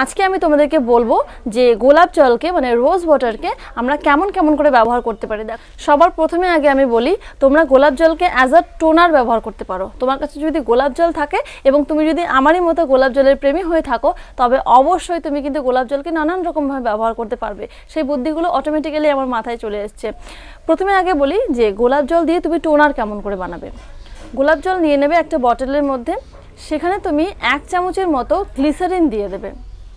আজকে আমি তোমাদেরকে বলবো যে গোলাপ জলকে মানে রোজ ওয়াটারকে আমরা কেমন কেমন করে ব্যবহার করতে পারি। দেখ, সবার প্রথমে আগে আমি বলি তোমরা গোলাপ জলকে অ্যাজ আ টোনার ব্যবহার করতে পারো। তোমার কাছে যদি গোলাপ জল থাকে এবং তুমি যদি আমারই মতো গোলাপ জলের প্রেমী হয়ে থাকো, তবে অবশ্যই তুমি কিন্তু গোলাপ জলকে নানান রকমভাবে ব্যবহার করতে পারবে। সেই বুদ্ধিগুলো অটোমেটিক্যালি আমার মাথায় চলে এসছে। প্রথমে আগে বলি যে গোলাপ জল দিয়ে তুমি টোনার কেমন করে বানাবে। গোলাপ জল নিয়ে নেবে একটা বটলের মধ্যে, সেখানে তুমি 1 চামচের মতো গ্লিসারিন দিয়ে দেবে।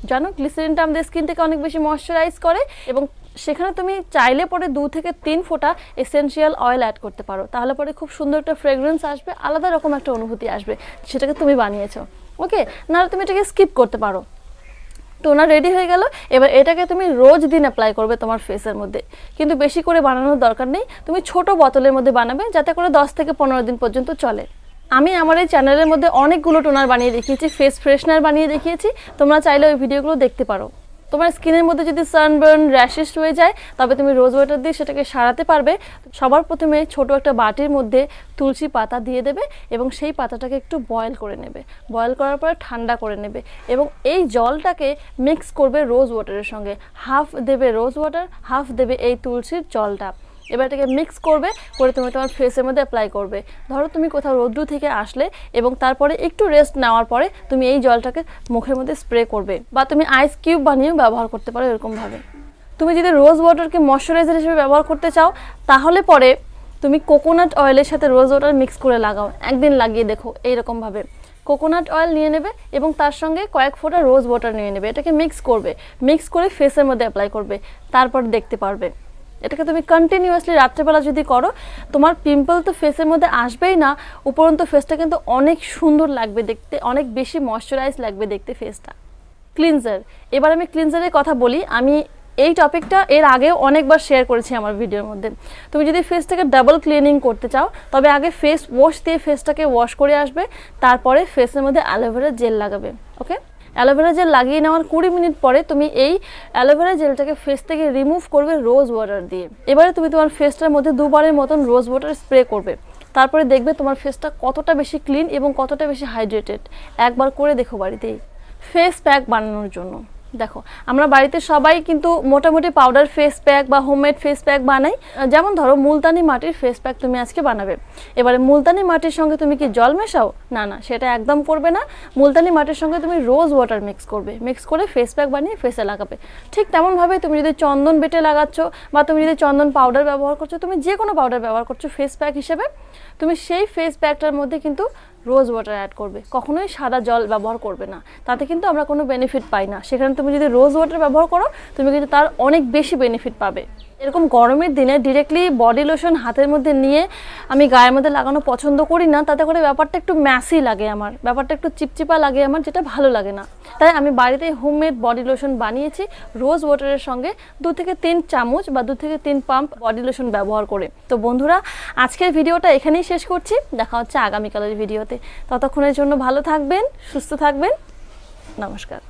জানো গ্লিসারিনটা আমাদের স্কিনটাকে অনেক বেশি ময়শ্চারাইজ করে, এবং সেখানে তুমি চাইলে পরে 2 থেকে 3 ফোঁটা এসেনশিয়াল অয়েল অ্যাড করতে পারো। তাহলে পরে খুব সুন্দর একটা ফ্রেগরেন্স আসবে, আলাদা রকম একটা অনুভূতি আসবে, সেটাকে তুমি বানিয়েছো। ওকে, নাহলে তুমি এটাকে স্কিপ করতে পারো। টোনার রেডি হয়ে গেল। এবার এটাকে তুমি রোজ দিন অ্যাপ্লাই করবে তোমার ফেসের মধ্যে, কিন্তু বেশি করে বানানোর দরকার নেই। তুমি ছোট বোতলের মধ্যে বানাবে, যাতে করে 10 থেকে 15 দিন পর্যন্ত চলে। আমি আমার এই চ্যানেলের মধ্যে অনেকগুলো টোনার বানিয়ে দেখিয়েছি, ফেস ফ্রেশনার বানিয়ে দেখিয়েছি, তোমরা চাইলে ওই ভিডিওগুলো দেখতে পারো। তোমার স্কিনের মধ্যে যদি সানবার্ন র্যাশেস হয়ে যায়, তবে তুমি রোজ ওয়াটার দিয়ে সেটাকে সারাতে পারবে। সবার প্রথমে ছোট একটা বাটির মধ্যে তুলসী পাতা দিয়ে দেবে এবং সেই পাতাটাকে একটু বয়েল করে নেবে। বয়েল করার পরে ঠান্ডা করে নেবে এবং এই জলটাকে মিক্স করবে রোজ ওয়াটারের সঙ্গে। হাফ দেবে রোজ ওয়াটার, হাফ দেবে এই তুলসীর জলটা। এবার এটাকে মিক্স করে তুমি তোমার ফেসের মধ্যে অ্যাপ্লাই করবে। ধরো তুমি কোথাও রৌদ্র থেকে আসলে এবং তারপরে একটু রেস্ট নেওয়ার পরে তুমি এই জলটাকে মুখের মধ্যে স্প্রে করবে, বা তুমি আইস কিউব বানিয়েও ব্যবহার করতে পারো এরকমভাবে। তুমি যদি রোজ ওয়াটারকে ময়শ্চারাইজার হিসেবে ব্যবহার করতে চাও, তাহলে পরে তুমি কোকোনাট অয়েলের সাথে রোজ ওয়াটার মিক্স করে লাগাও। একদিন লাগিয়ে দেখো এইরকমভাবে। কোকোনাট অয়েল নিয়ে নেবে এবং তার সঙ্গে কয়েক ফোঁটা রোজ ওয়াটার নিয়ে নেবে। এটাকে মিক্স করবে, মিক্স করে ফেসের মধ্যে অ্যাপ্লাই করবে। তারপর দেখতে পারবে এটাকে তুমি কন্টিনিউয়াসলি রাত্রেবেলা যদি করো, তোমার পিম্পল তো ফেসের মধ্যে আসবেই না, উপরন্তু ফেসটা কিন্তু অনেক সুন্দর লাগবে দেখতে, অনেক বেশি ময়শ্চারাইজ লাগবে দেখতে ফেসটা। ক্লিনজার, এবার আমি ক্লিনজারের কথা বলি। আমি এই টপিকটা এর আগেও অনেকবার শেয়ার করেছি আমার ভিডিওর মধ্যে। তুমি যদি ফেসটাকে ডাবল ক্লিনিং করতে চাও, তবে আগে ফেস ওয়াশ দিয়ে ফেসটাকে ওয়াশ করে আসবে, তারপরে ফেসের মধ্যে অ্যালোভেরা জেল লাগাবে। ওকে, অ্যালোভেরা জেল লাগিয়ে নেওয়ার 20 মিনিট পরে তুমি এই অ্যালোভেরা জেলটাকে ফেস থেকে রিমুভ করবে রোজ ওয়াটার দিয়ে। এবারে তুমি তোমার ফেসটার মধ্যে 2 বারের মতন রোজ ওয়াটার স্প্রে করবে। তারপরে দেখবে তোমার ফেসটা কতটা বেশি ক্লিন এবং কতটা বেশি হাইড্রেটেড। একবার করে দেখো বাড়িতেই। ফেস প্যাক বানানোর জন্য দেখো, আমরা বাড়িতে সবাই কিন্তু মোটামুটি পাউডার ফেস প্যাক বা হোমমেড ফেস প্যাক বানাই। যেমন ধরো মুলতানি মাটির ফেস প্যাক তুমি আজকে বানাবে। এবারে মুলতানি মাটির সঙ্গে তুমি কি জল মেশাও? না না, সেটা একদম করবে না। মুলতানি মাটির সঙ্গে তুমি রোজ ওয়াটার মিক্স করবে, মিক্স করে ফেস প্যাক বানিয়ে ফেসে লাগাবে। ঠিক তেমনভাবে তুমি যদি চন্দন বেটে লাগাচ্ছ বা তুমি যদি চন্দন পাউডার ব্যবহার করছো, তুমি যে কোনো পাউডার ব্যবহার করছো ফেস প্যাক হিসেবে, তুমি সেই ফেস প্যাকটার মধ্যে কিন্তু রোজ ওয়াটার অ্যাড করবে। কখনোই সাদা জল ব্যবহার করবে না, তাতে কিন্তু আমরা কোনো বেনিফিট পাই না। সেখানে তুমি যদি রোজ ওয়াটার ব্যবহার করো, তুমি কিন্তু তার অনেক বেশি বেনিফিট পাবে। এরকম গরমের দিনে ডিরেক্টলি বডি লোশন হাতের মধ্যে নিয়ে আমি গায়ের মধ্যে লাগানো পছন্দ করি না। তাতে করে ব্যাপারটা একটু ম্যাসি লাগে আমার, ব্যাপারটা একটু চিপচিপা লাগে আমার, যেটা ভালো লাগে না। তাই আমি বাড়িতেই হোমমেড বডি লোশন বানিয়েছি রোজ ওয়াটারের সঙ্গে 2 থেকে 3 চামচ বা 2 থেকে 3 পাম্প বডি লোশন ব্যবহার করে। তো বন্ধুরা, আজকের ভিডিওটা এখানেই শেষ করছি। দেখা হচ্ছে আগামীকালের ভিডিওতে। ততক্ষণের জন্য ভালো থাকবেন, সুস্থ থাকবেন। নমস্কার।